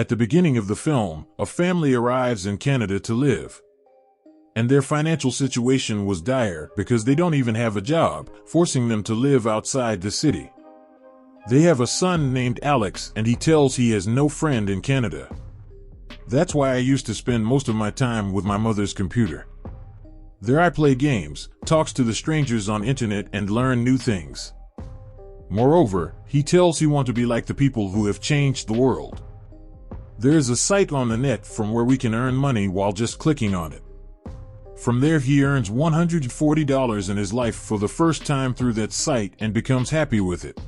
At the beginning of the film, a family arrives in Canada to live. And their financial situation was dire because they don't even have a job, forcing them to live outside the city. They have a son named Alex, and he tells he has no friend in Canada. That's why I used to spend most of my time with my mother's computer. There I play games, talks to the strangers on internet, and learn new things. Moreover, he tells he wants to be like the people who have changed the world. There is a site on the net from where we can earn money while just clicking on it. From there he earns $140 in his life for the first time through that site and becomes happy with it.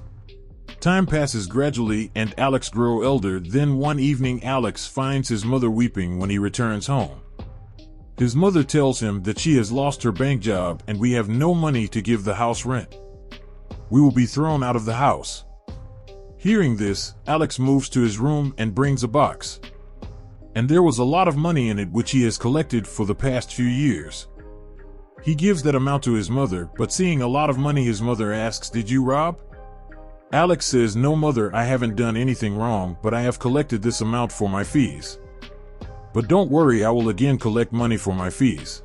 Time passes gradually and Alex grows elder. Then one evening Alex finds his mother weeping when he returns home. His mother tells him that she has lost her bank job and we have no money to give the house rent. We will be thrown out of the house. Hearing this, Alex moves to his room and brings a box. And there was a lot of money in it which he has collected for the past few years. He gives that amount to his mother, but seeing a lot of money his mother asks, "Did you rob?" Alex says, "No mother, I haven't done anything wrong, but I have collected this amount for my fees. But don't worry, I will again collect money for my fees."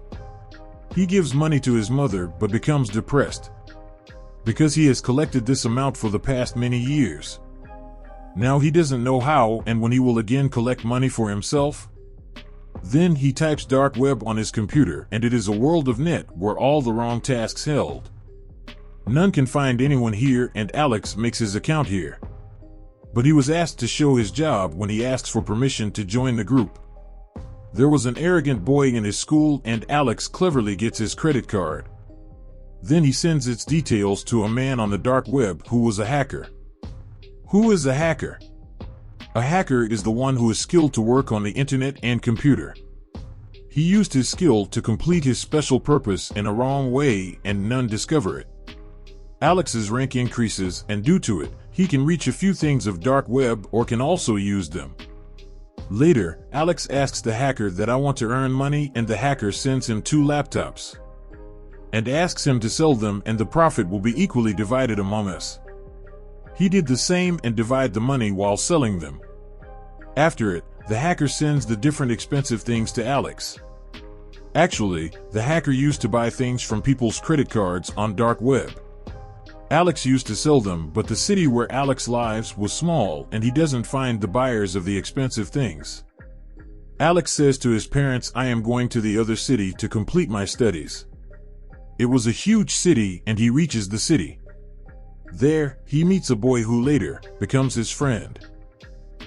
He gives money to his mother but becomes depressed because he has collected this amount for the past many years. Now he doesn't know how and when he will again collect money for himself. Then he types dark web on his computer, and it is a world of net where all the wrong tasks held. None can find anyone here, and Alex makes his account here. But he was asked to show his job when he asks for permission to join the group. There was an arrogant boy in his school, and Alex cleverly gets his credit card. Then he sends its details to a man on the dark web who was a hacker. Who is a hacker? A hacker is the one who is skilled to work on the internet and computer. He used his skill to complete his special purpose in a wrong way, and none discover it. Alex's rank increases, and due to it, he can reach a few things of dark web or can also use them. Later, Alex asks the hacker that I want to earn money, and the hacker sends him 2 laptops and asks him to sell them, and the profit will be equally divided among us. He did the same and divide the money while selling them. After it, the hacker sends the different expensive things to Alex. Actually, the hacker used to buy things from people's credit cards on dark web. Alex used to sell them, but the city where Alex lives was small and he doesn't find the buyers of the expensive things. Alex says to his parents, "I am going to the other city to complete my studies." It was a huge city and he reaches the city. There, he meets a boy who later becomes his friend.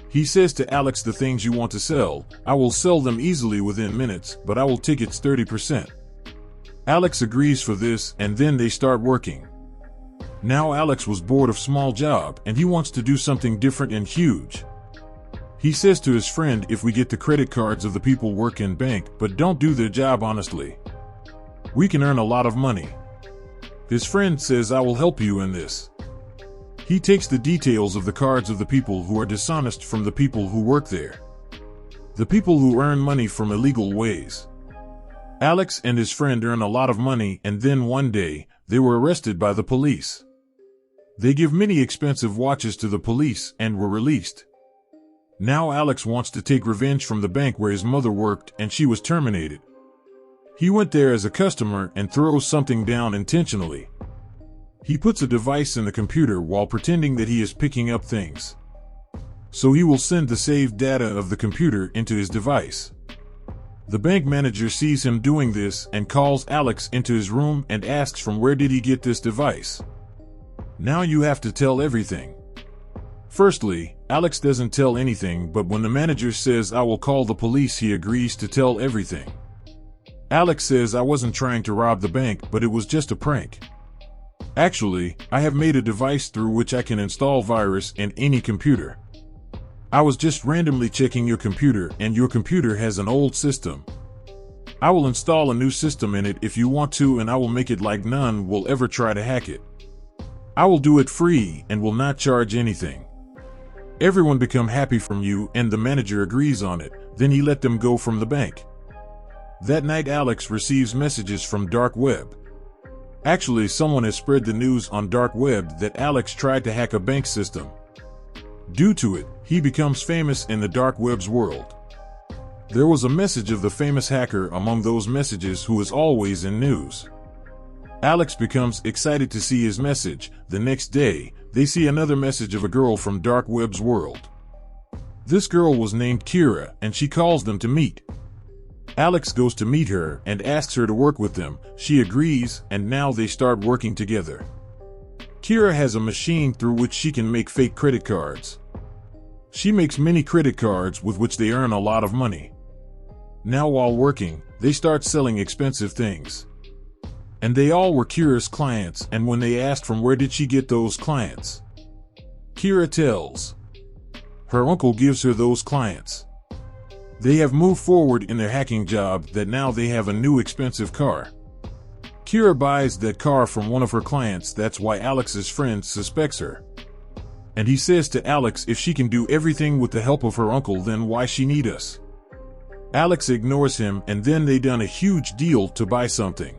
He says to Alex, "The things you want to sell, I will sell them easily within minutes, but I will take its 30%. Alex agrees for this, and then they start working. Now Alex was bored of small job and he wants to do something different and huge. He says to his friend, "If we get the credit cards of the people work in bank but don't do their job honestly, we can earn a lot of money." His friend says, "I will help you in this." He takes the details of the cards of the people who are dishonest from the people who work there. The people who earn money from illegal ways. Alex and his friend earn a lot of money, and then one day, they were arrested by the police. They give many expensive watches to the police and were released. Now Alex wants to take revenge from the bank where his mother worked and she was terminated. He went there as a customer and throws something down intentionally. He puts a device in the computer while pretending that he is picking up things. So he will send the saved data of the computer into his device. The bank manager sees him doing this and calls Alex into his room and asks from where did he get this device. Now you have to tell everything. Firstly, Alex doesn't tell anything, but when the manager says I will call the police, he agrees to tell everything. Alex says, "I wasn't trying to rob the bank, but it was just a prank. Actually, I have made a device through which I can install virus in any computer. I was just randomly checking your computer, and your computer has an old system. I will install a new system in it if you want to, and I will make it like none will ever try to hack it. I will do it free and will not charge anything. Everyone become happy from you," and the manager agrees on it. Then he let them go from the bank. That night Alex receives messages from dark web. Actually, someone has spread the news on dark web that Alex tried to hack a bank system. Due to it, he becomes famous in the dark web's world. There was a message of the famous hacker among those messages who is always in news. Alex becomes excited to see his message. The next day, they see another message of a girl from dark web's world. This girl was named Kira, and she calls them to meet. Alex goes to meet her and asks her to work with them. She agrees, and now they start working together. Kira has a machine through which she can make fake credit cards. She makes many credit cards with which they earn a lot of money. Now while working, they start selling expensive things. And they all were Kira's clients, and when they asked from where did she get those clients, Kira tells. Her uncle gives her those clients. They have moved forward in their hacking job that now they have a new expensive car. Kira buys that car from one of her clients. That's why Alex's friend suspects her. And he says to Alex if she can do everything with the help of her uncle, then why she need us? Alex ignores him, and then they done a huge deal to buy something.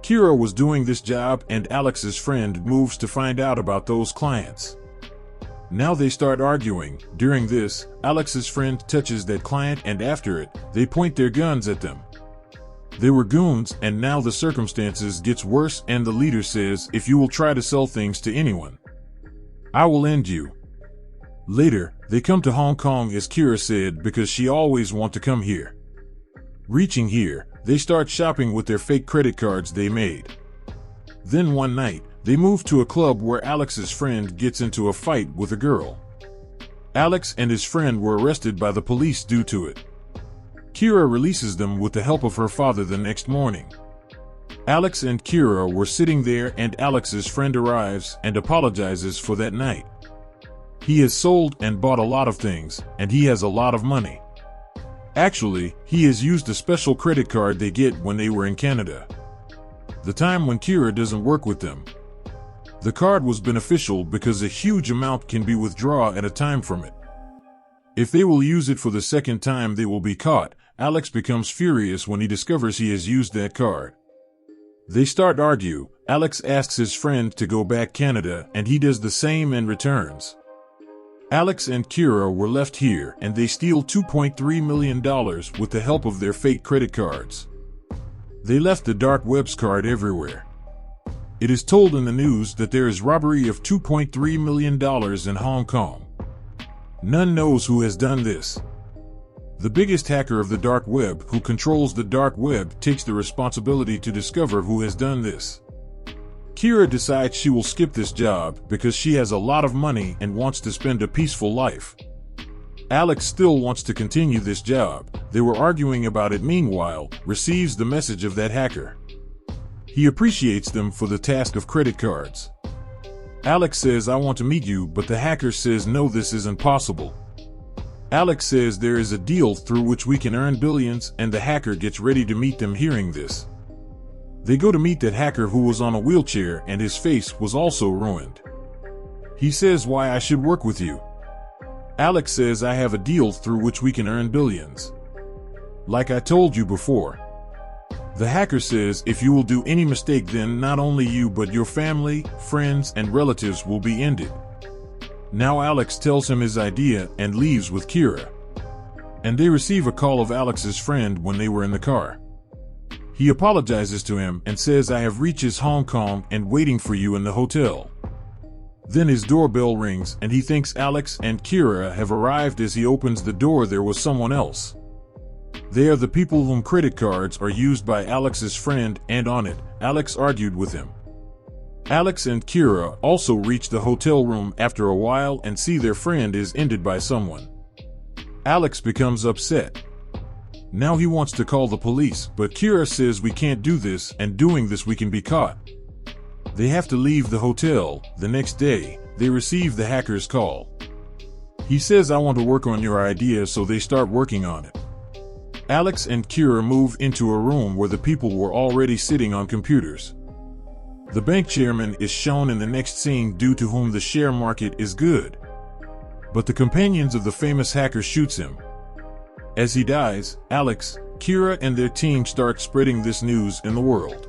Kira was doing this job, and Alex's friend moves to find out about those clients. Now they start arguing. During this, Alex's friend touches that client, and after it, they point their guns at them. They were goons, and now the circumstances gets worse, and the leader says, if you will try to sell things to anyone, I will end you. Later, they come to Hong Kong as Kira said because she always want to come here. Reaching here, they start shopping with their fake credit cards they made. Then one night, they move to a club where Alex's friend gets into a fight with a girl. Alex and his friend were arrested by the police due to it. Kira releases them with the help of her father the next morning. Alex and Kira were sitting there, and Alex's friend arrives and apologizes for that night. He has sold and bought a lot of things, and he has a lot of money. Actually, he has used a special credit card they get when they were in Canada. The time when Kira doesn't work with them. The card was beneficial because a huge amount can be withdrawn at a time from it. If they will use it for the second time, they will be caught. Alex becomes furious when he discovers he has used that card. They start argue. Alex asks his friend to go back Canada, and he does the same and returns. Alex and Kira were left here, and they steal $2.3 million with the help of their fake credit cards. They left the dark web's card everywhere. It is told in the news that there is robbery of $2.3 million in Hong Kong. None knows who has done this. The biggest hacker of the dark web, who controls the dark web, takes the responsibility to discover who has done this. Kira decides she will skip this job because she has a lot of money and wants to spend a peaceful life. Alex still wants to continue this job. They were arguing about it. Meanwhile, receives the message of that hacker. He appreciates them for the task of credit cards. Alex says, I want to meet you, but the hacker says, no, this isn't possible. Alex says there is a deal through which we can earn billions, and the hacker gets ready to meet them. Hearing this, they go to meet that hacker who was on a wheelchair and his face was also ruined. He says, why I should work with you. Alex says, I have a deal through which we can earn billions. Like I told you before. The hacker says, if you will do any mistake, then not only you but your family, friends, and relatives will be ended. Now Alex tells him his idea and leaves with Kira. And they receive a call of Alex's friend when they were in the car. He apologizes to him and says, I have reached Hong Kong and waiting for you in the hotel. Then his doorbell rings and he thinks Alex and Kira have arrived. As he opens the door, there was someone else. They are the people whom credit cards are used by Alex's friend, and on it, Alex argued with him. Alex and Kira also reach the hotel room after a while and see their friend is ended by someone. Alex becomes upset. Now he wants to call the police, but Kira says we can't do this, and doing this we can be caught. They have to leave the hotel. The next day, they receive the hacker's call. He says, I want to work on your idea, so they start working on it. Alex and Kira move into a room where the people were already sitting on computers. The bank chairman is shown in the next scene, due to whom the share market is good. But the companions of the famous hacker shoots him. As he dies, Alex, Kira, and their team start spreading this news in the world.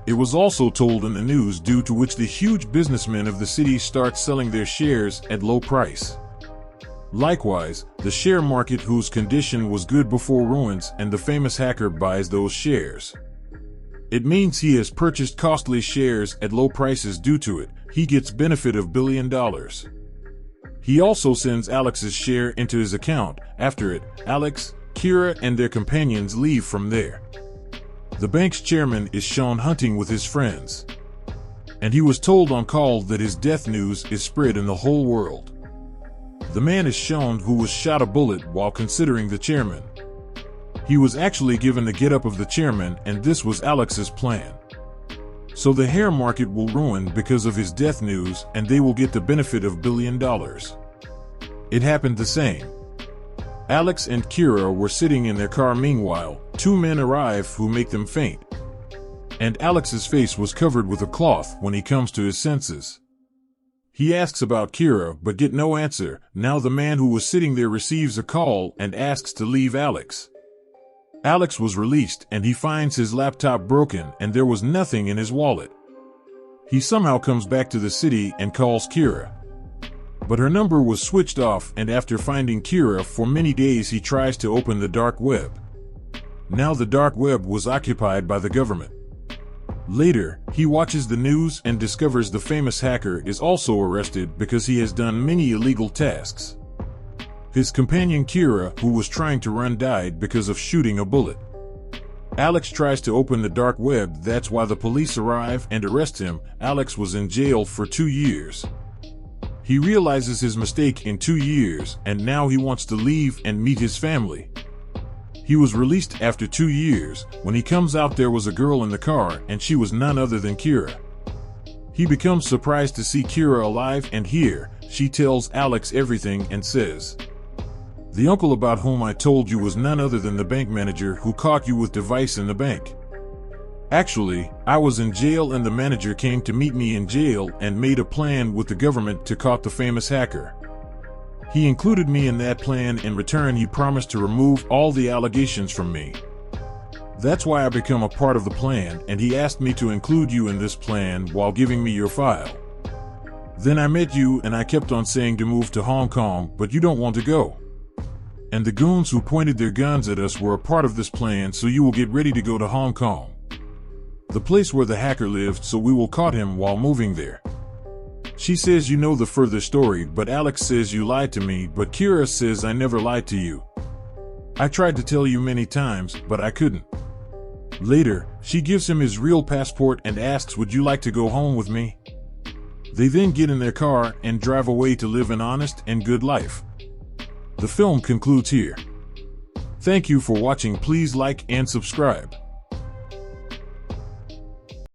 It was also told in the news, due to which the huge businessmen of the city start selling their shares at low price. Likewise, the share market whose condition was good before ruins, and the famous hacker buys those shares. It means he has purchased costly shares at low prices. Due to it, he gets benefit of $1 billion. He also sends Alex's share into his account. After it, Alex, Kira, and their companions leave from there. The bank's chairman is shown hunting with his friends, and he was told on call that his death news is spread in the whole world. The man is shown who was shot a bullet while considering the chairman. He was actually given the getup of the chairman, and this was Alex's plan. So the hair market will ruin because of his death news, and they will get the benefit of $1 billion. It happened the same. Alex and Kira were sitting in their car. Meanwhile, two men arrive who make them faint, and Alex's face was covered with a cloth when he comes to his senses. He asks about Kira but get no answer. Now the man who was sitting there receives a call and asks to leave Alex. Alex was released, and he finds his laptop broken and there was nothing in his wallet. He somehow comes back to the city and calls Kira, but her number was switched off, and after finding Kira for many days he tries to open the dark web. Now the dark web was occupied by the government. Later, he watches the news and discovers the famous hacker is also arrested because he has done many illegal tasks. His companion Kira, who was trying to run, died because of shooting a bullet. Alex tries to open the dark web. That's why the police arrive and arrest him. Alex was in jail for 2 years. He realizes his mistake in 2 years, and now he wants to leave and meet his family. He was released after 2 years. When he comes out, there was a girl in the car, and she was none other than Kira. He becomes surprised to see Kira alive, and here, she tells Alex everything and says, "The uncle about whom I told you was none other than the bank manager who caught you with device in the bank. Actually, I was in jail and the manager came to meet me in jail and made a plan with the government to caught the famous hacker. He included me in that plan. In return, he promised to remove all the allegations from me. That's why I become a part of the plan, and he asked me to include you in this plan while giving me your file. Then I met you and I kept on saying to move to Hong Kong, but you don't want to go. And the goons who pointed their guns at us were a part of this plan, so you will get ready to go to Hong Kong, the place where the hacker lived, so we will caught him while moving there." She says you know the further story, but Alex says you lied to me, but Kira says I never lied to you. I tried to tell you many times, but I couldn't. Later, she gives him his real passport and asks, would you like to go home with me? They then get in their car and drive away to live an honest and good life. The film concludes here. Thank you for watching. Please like and subscribe.